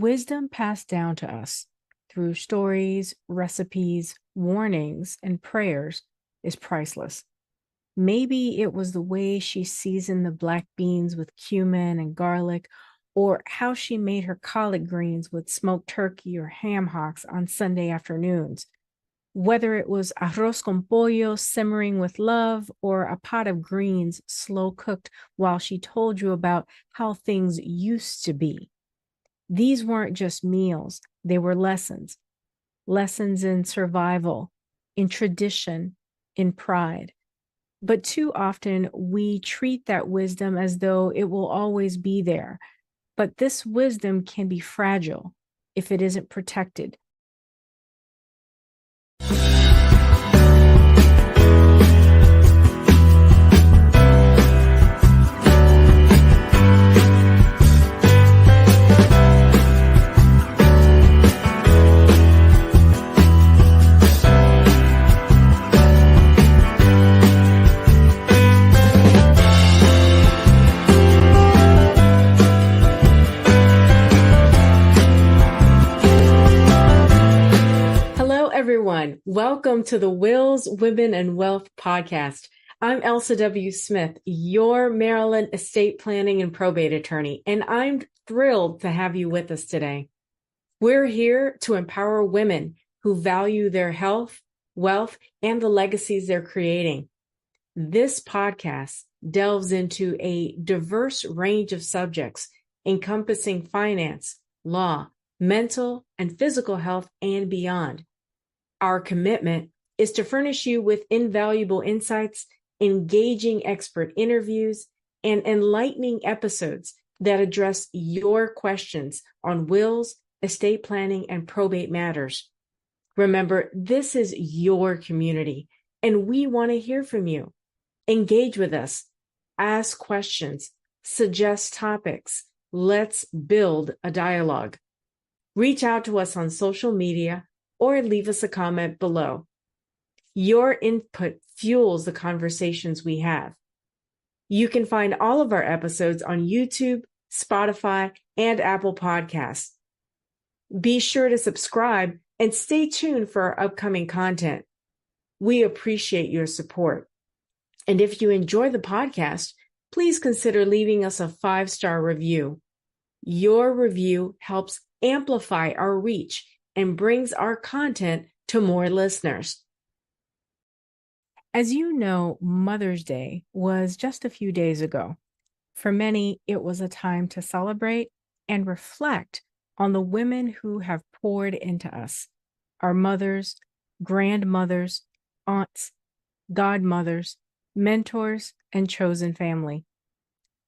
wisdom passed down to us through stories, recipes, warnings, and prayers is priceless. Maybe it was the way she seasoned the black beans with cumin and garlic, or how she made her collard greens with smoked turkey or ham hocks on Sunday afternoons. Whether it was arroz con pollo simmering with love or a pot of greens slow cooked while she told you about how things used to be. These weren't just meals, they were lessons. Lessons in survival, in tradition, in pride. But too often we treat that wisdom as though it will always be there. But this wisdom can be fragile if it isn't protected. Everyone, welcome to the Wills, Women, and Wealth podcast. I'm Elsa W. Smith, your Maryland estate planning and probate attorney, and I'm thrilled to have you with us today. We're here to empower women who value their health, wealth, and the legacies they're creating. This podcast delves into a diverse range of subjects encompassing finance, law, mental, and physical health, and beyond. Our commitment is to furnish you with invaluable insights, engaging expert interviews, and enlightening episodes that address your questions on wills, estate planning, and probate matters. Remember, this is your community, and we want to hear from you. Engage with us, ask questions, suggest topics. Let's build a dialogue. Reach out to us on social media or leave us a comment below. Your input fuels the conversations we have. You can find all of our episodes on YouTube, Spotify, and Apple Podcasts. Be sure to subscribe and stay tuned for our upcoming content. We appreciate your support. And if you enjoy the podcast, please consider leaving us a 5-star review. Your review helps amplify our reach and brings our content to more listeners. As you know, Mother's Day was just a few days ago. For many, it was a time to celebrate and reflect on the women who have poured into us, our mothers, grandmothers, aunts, godmothers, mentors, and chosen family.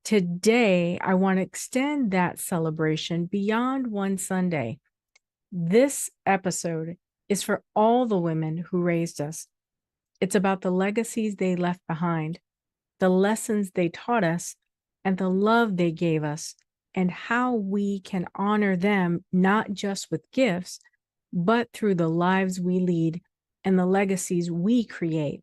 Today, I want to extend that celebration beyond one Sunday. This episode is for all the women who raised us. It's about the legacies they left behind, the lessons they taught us, and the love they gave us, and how we can honor them not just with gifts, but through the lives we lead and the legacies we create.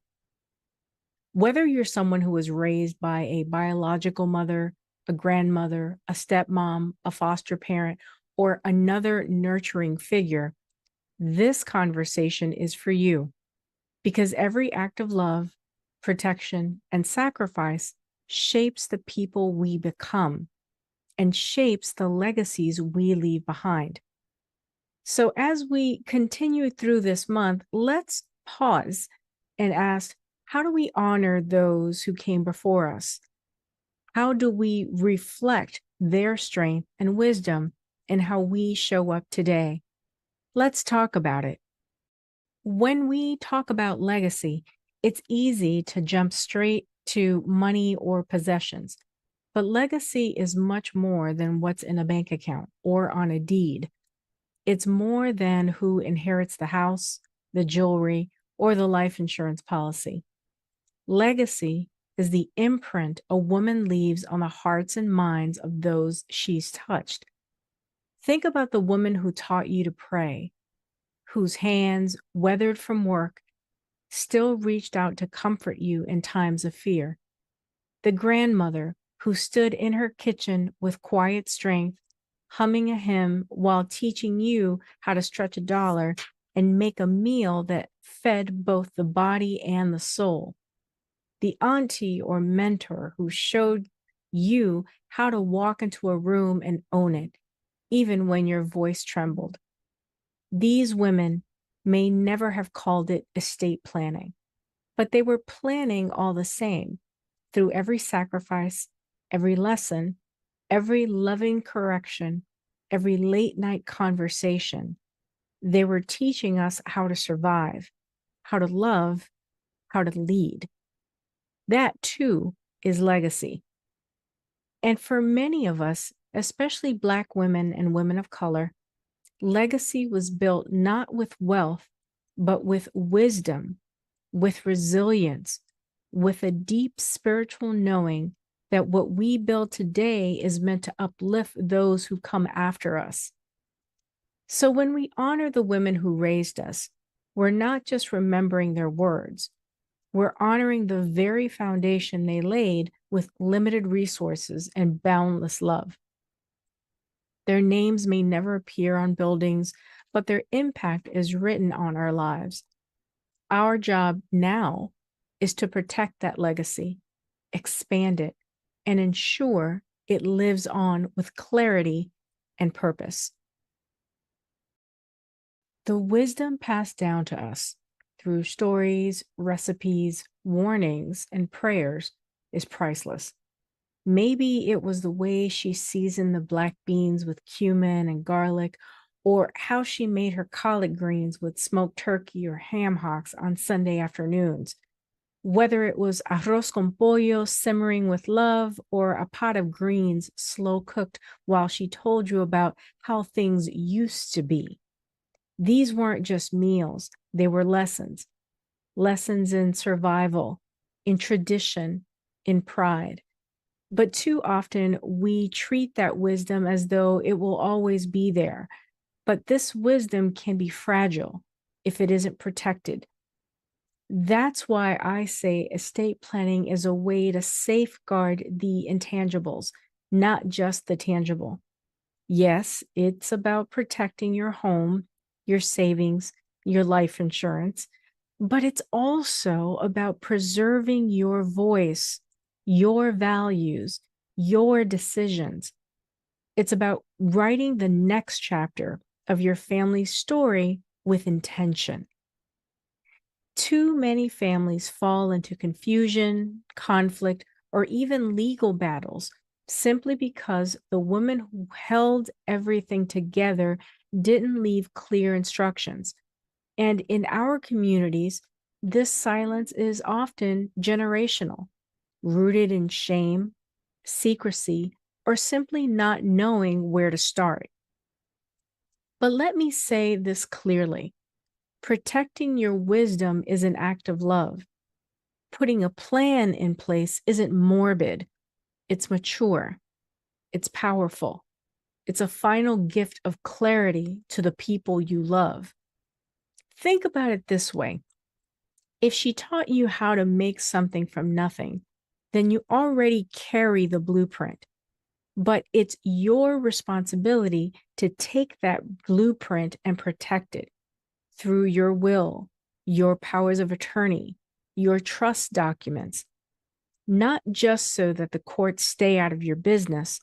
Whether you're someone who was raised by a biological mother, a grandmother, a stepmom, a foster parent, or another nurturing figure, this conversation is for you, because every act of love, protection, and sacrifice shapes the people we become and shapes the legacies we leave behind. So as we continue through this month, let's pause and ask, how do we honor those who came before us? How do we reflect their strength and wisdom and how we show up today? Let's talk about it. When we talk about legacy, it's easy to jump straight to money or possessions, but legacy is much more than what's in a bank account or on a deed. It's more than who inherits the house, the jewelry, or the life insurance policy. Legacy is the imprint a woman leaves on the hearts and minds of those she's touched. Think about the woman who taught you to pray, whose hands, weathered from work, still reached out to comfort you in times of fear. The grandmother who stood in her kitchen with quiet strength, humming a hymn while teaching you how to stretch a dollar and make a meal that fed both the body and the soul. The auntie or mentor who showed you how to walk into a room and own it, even when your voice trembled. These women may never have called it estate planning, but they were planning all the same through every sacrifice, every lesson, every loving correction, every late night conversation. They were teaching us how to survive, how to love, how to lead. That too is legacy. And for many of us, especially Black women and women of color, legacy was built not with wealth, but with wisdom, with resilience, with a deep spiritual knowing that what we build today is meant to uplift those who come after us. So when we honor the women who raised us, we're not just remembering their words, we're honoring the very foundation they laid with limited resources and boundless love. Their names may never appear on buildings, but their impact is written on our lives. Our job now is to protect that legacy, expand it, and ensure it lives on with clarity and purpose. The wisdom passed down to us through stories, recipes, warnings, and prayers is priceless. Maybe it was the way she seasoned the black beans with cumin and garlic, or how she made her collard greens with smoked turkey or ham hocks on Sunday afternoons. Whether it was arroz con pollo simmering with love, or a pot of greens slow cooked while she told you about how things used to be. These weren't just meals, they were lessons. Lessons in survival, in tradition, in pride. But too often we treat that wisdom as though it will always be there. But this wisdom can be fragile if it isn't protected. That's why I say estate planning is a way to safeguard the intangibles, not just the tangible. Yes, it's about protecting your home, your savings, your life insurance, but it's also about preserving your voice, your values, your decisions. It's about writing the next chapter of your family's story with intention. Too many families fall into confusion, conflict, or even legal battles simply because the woman who held everything together didn't leave clear instructions. And in our communities, this silence is often generational, rooted in shame, secrecy, or simply not knowing where to start. But let me say this clearly. Protecting your wisdom is an act of love. Putting a plan in place isn't morbid, it's mature, it's powerful. It's a final gift of clarity to the people you love. Think about it this way. If she taught you how to make something from nothing, then you already carry the blueprint. But it's your responsibility to take that blueprint and protect it through your will, your powers of attorney, your trust documents, not just so that the courts stay out of your business,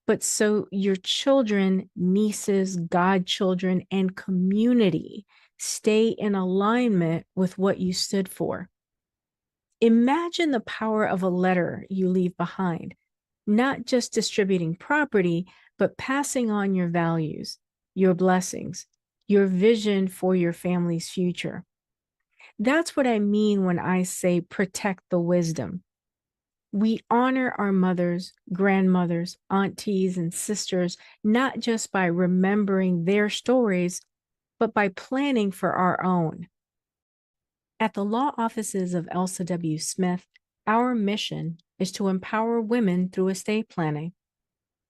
but so your children, nieces, godchildren, and community stay in alignment with what you stood for. Imagine the power of a letter you leave behind, not just distributing property, but passing on your values, your blessings, your vision for your family's future. That's what I mean when I say protect the wisdom. We honor our mothers, grandmothers, aunties, and sisters, not just by remembering their stories, but by planning for our own. At the law offices of Elsa W. Smith, our mission is to empower women through estate planning.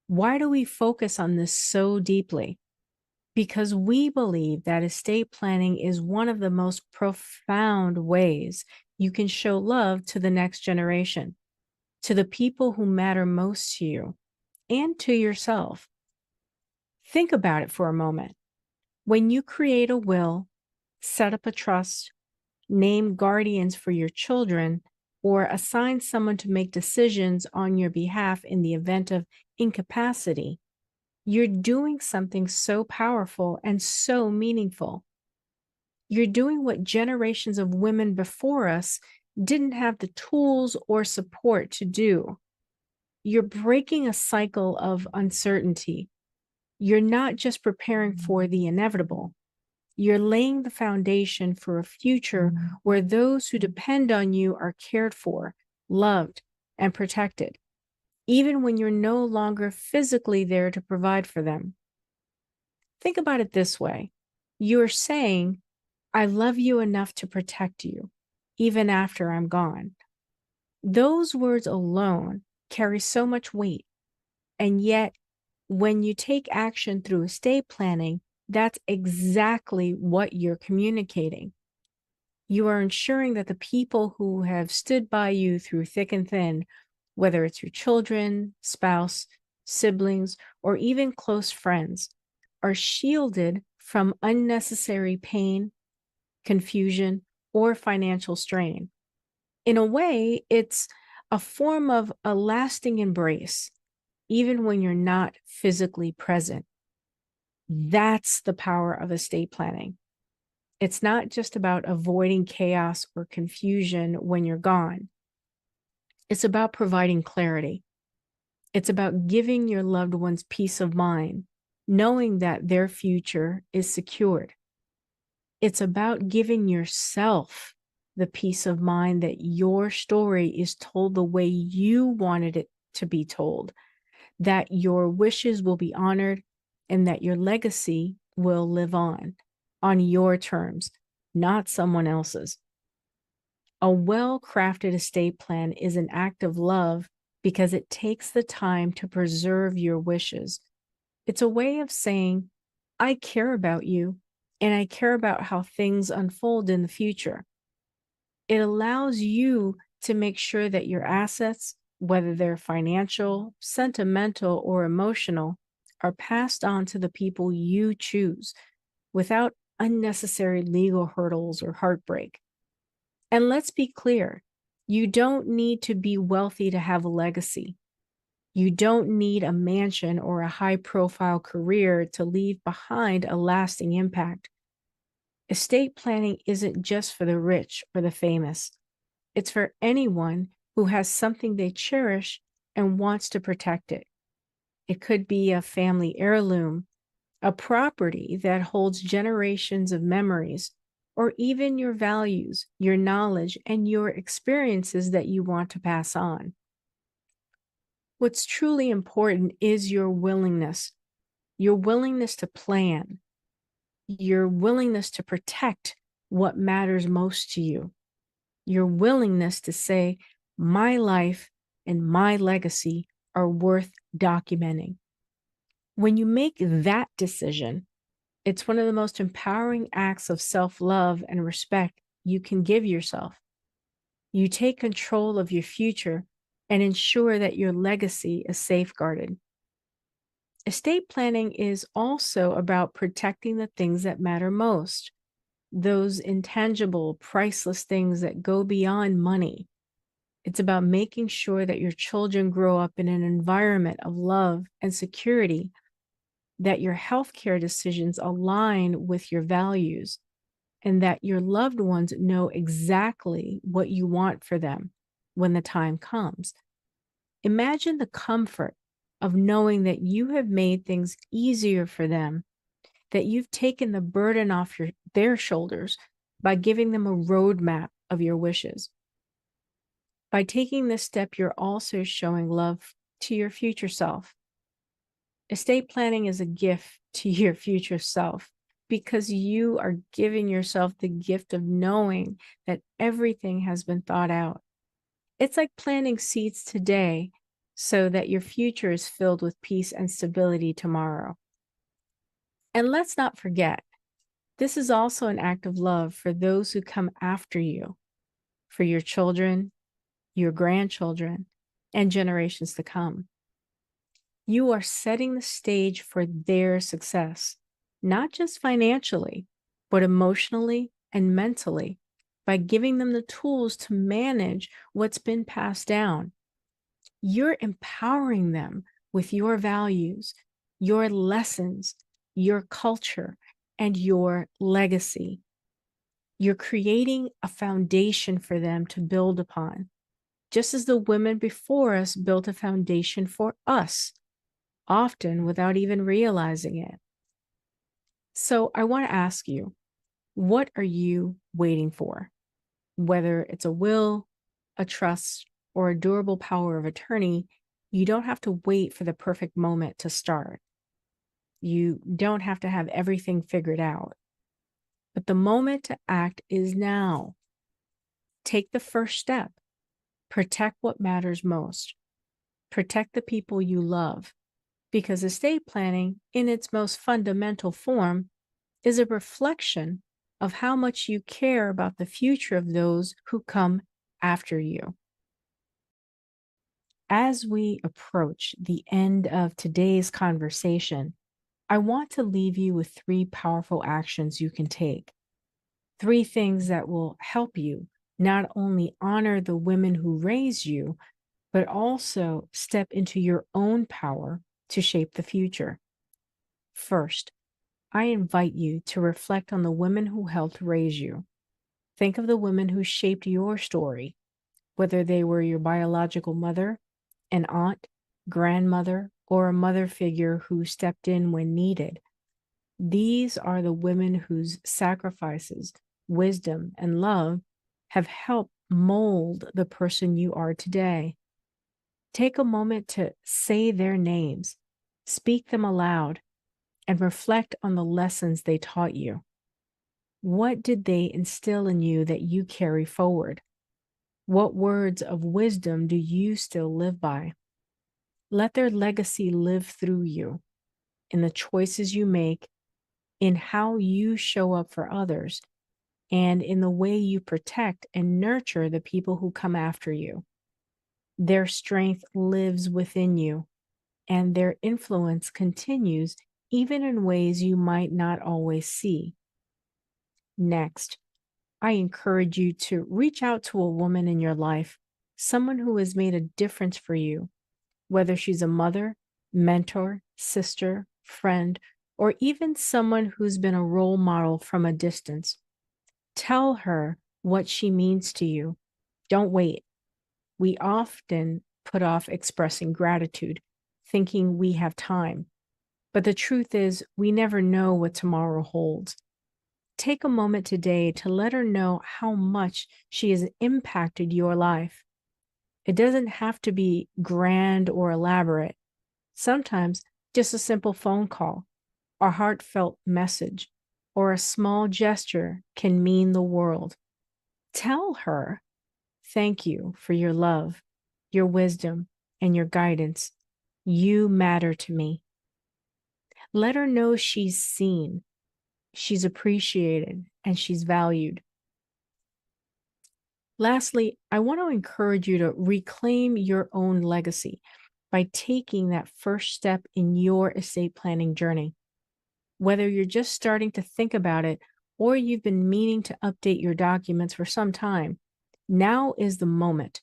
Why do we focus on this so deeply? Because we believe that estate planning is one of the most profound ways you can show love to the next generation, to the people who matter most to you, and to yourself. Think about it for a moment. When you create a will, set up a trust, name guardians for your children, or assign someone to make decisions on your behalf in the event of incapacity, you're doing something so powerful and so meaningful. You're doing what generations of women before us didn't have the tools or support to do. You're breaking a cycle of uncertainty. You're not just preparing for the inevitable. You're laying the foundation for a future where those who depend on you are cared for, loved, and protected, even when you're no longer physically there to provide for them. Think about it this way. You're saying, I love you enough to protect you, even after I'm gone. Those words alone carry so much weight. And yet, when you take action through estate planning, that's exactly what you're communicating. You are ensuring that the people who have stood by you through thick and thin, whether it's your children, spouse, siblings, or even close friends, are shielded from unnecessary pain, confusion, or financial strain. In a way, it's a form of a lasting embrace, even when you're not physically present. That's the power of estate planning. It's not just about avoiding chaos or confusion when you're gone. It's about providing clarity. It's about giving your loved ones peace of mind, knowing that their future is secured. It's about giving yourself the peace of mind that your story is told the way you wanted it to be told, that your wishes will be honored, and that your legacy will live on your terms, not someone else's. A well-crafted estate plan is an act of love because it takes the time to preserve your wishes. It's a way of saying, I care about you, and I care about how things unfold in the future. It allows you to make sure that your assets, whether they're financial, sentimental, or emotional, are passed on to the people you choose without unnecessary legal hurdles or heartbreak. And let's be clear, you don't need to be wealthy to have a legacy. You don't need a mansion or a high-profile career to leave behind a lasting impact. Estate planning isn't just for the rich or the famous. It's for anyone who has something they cherish and wants to protect it. It could be a family heirloom, a property that holds generations of memories, or even your values, your knowledge, and your experiences that you want to pass on. What's truly important is your willingness to plan, your willingness to protect what matters most to you, your willingness to say, my life and my legacy are worth documenting. When you make that decision, it's one of the most empowering acts of self-love and respect you can give yourself. You take control of your future and ensure that your legacy is safeguarded. Estate planning is also about protecting the things that matter most, those intangible, priceless things that go beyond money. It's about making sure that your children grow up in an environment of love and security, that your healthcare decisions align with your values, and that your loved ones know exactly what you want for them when the time comes. Imagine the comfort of knowing that you have made things easier for them, that you've taken the burden off their shoulders by giving them a roadmap of your wishes. By taking this step, you're also showing love to your future self. Estate planning is a gift to your future self because you are giving yourself the gift of knowing that everything has been thought out. It's like planting seeds today so that your future is filled with peace and stability tomorrow. And let's not forget, this is also an act of love for those who come after you, for your children, your grandchildren, and generations to come. You are setting the stage for their success, not just financially, but emotionally and mentally by giving them the tools to manage what's been passed down. You're empowering them with your values, your lessons, your culture, and your legacy. You're creating a foundation for them to build upon, just as the women before us built a foundation for us, often without even realizing it. So I want to ask you, what are you waiting for? Whether it's a will, a trust, or a durable power of attorney, you don't have to wait for the perfect moment to start. You don't have to have everything figured out. But the moment to act is now. Take the first step. Protect what matters most. Protect the people you love. Because estate planning, in its most fundamental form, is a reflection of how much you care about the future of those who come after you. As we approach the end of today's conversation, I want to leave you with three powerful actions you can take. Three things that will help you not only honor the women who raised you, but also step into your own power to shape the future. First, I invite you to reflect on the women who helped raise you. Think of the women who shaped your story, whether they were your biological mother, an aunt, grandmother, or a mother figure who stepped in when needed. These are the women whose sacrifices, wisdom, and love have helped mold the person you are today. Take a moment to say their names, speak them aloud, and reflect on the lessons they taught you. What did they instill in you that you carry forward? What words of wisdom do you still live by? Let their legacy live through you in the choices you make, in how you show up for others, and in the way you protect and nurture the people who come after you. Their strength lives within you, and their influence continues even in ways you might not always see. Next, I encourage you to reach out to a woman in your life, someone who has made a difference for you, whether she's a mother, mentor, sister, friend, or even someone who's been a role model from a distance. Tell her what she means to you. Don't wait. We often put off expressing gratitude, thinking we have time. But the truth is, we never know what tomorrow holds. Take a moment today to let her know how much she has impacted your life. It doesn't have to be grand or elaborate. Sometimes just a simple phone call, a heartfelt message, or a small gesture can mean the world. Tell her, thank you for your love, your wisdom, and your guidance. You matter to me. Let her know she's seen, she's appreciated, and she's valued. Lastly, I want to encourage you to reclaim your own legacy by taking that first step in your estate planning journey. Whether you're just starting to think about it or you've been meaning to update your documents for some time, now is the moment.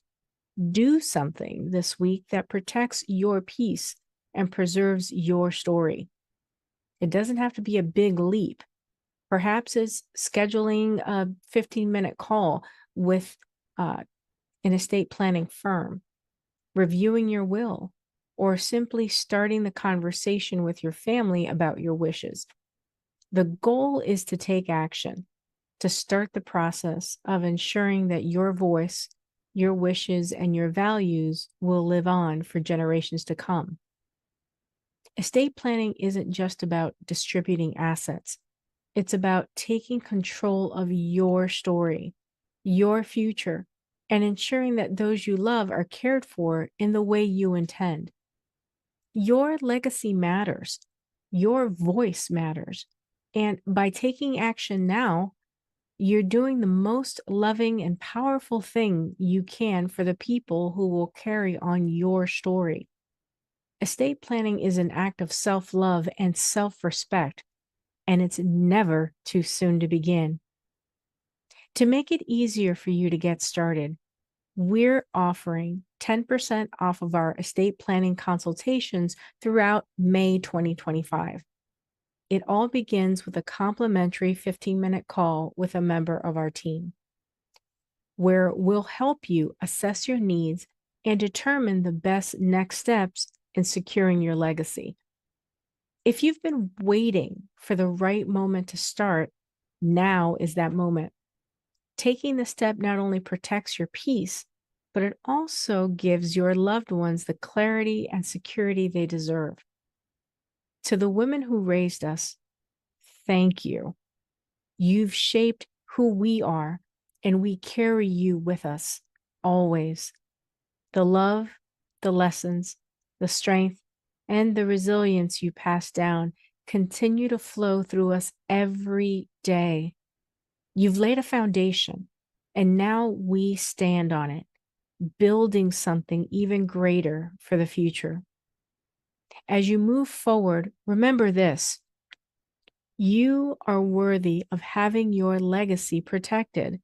Do something this week that protects your peace and preserves your story. It doesn't have to be a big leap. Perhaps it's scheduling a 15-minute call with an estate planning firm, reviewing your will, or simply starting the conversation with your family about your wishes. The goal is to take action, to start the process of ensuring that your voice, your wishes, and your values will live on for generations to come. Estate planning isn't just about distributing assets. It's about taking control of your story, your future, and ensuring that those you love are cared for in the way you intend. Your legacy matters. Your voice matters. And by taking action now, you're doing the most loving and powerful thing you can for the people who will carry on your story. Estate planning is an act of self love and self respect, and it's never too soon to begin. To make it easier for you to get started, we're offering 10% off of our estate planning consultations throughout May 2025. It all begins with a complimentary 15-minute call with a member of our team, where we'll help you assess your needs and determine the best next steps in securing your legacy. If you've been waiting for the right moment to start, now is that moment. Taking the step not only protects your peace, but it also gives your loved ones the clarity and security they deserve. To the women who raised us, thank you. You've shaped who we are, and we carry you with us always. The love, the lessons, the strength, and the resilience you pass down continue to flow through us every day. You've laid a foundation, and now we stand on it, building something even greater for the future. As you move forward, remember this: you are worthy of having your legacy protected,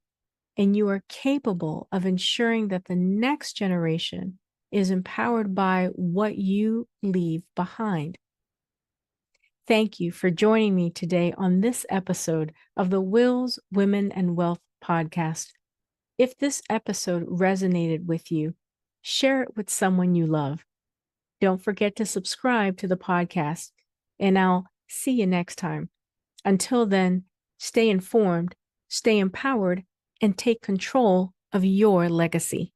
and you are capable of ensuring that the next generation is empowered by what you leave behind. Thank you for joining me today on this episode of the Wills, Women, and Wealth podcast. If this episode resonated with you, share it with someone you love. Don't forget to subscribe to the podcast, and I'll see you next time. Until then, stay informed, stay empowered, and take control of your legacy.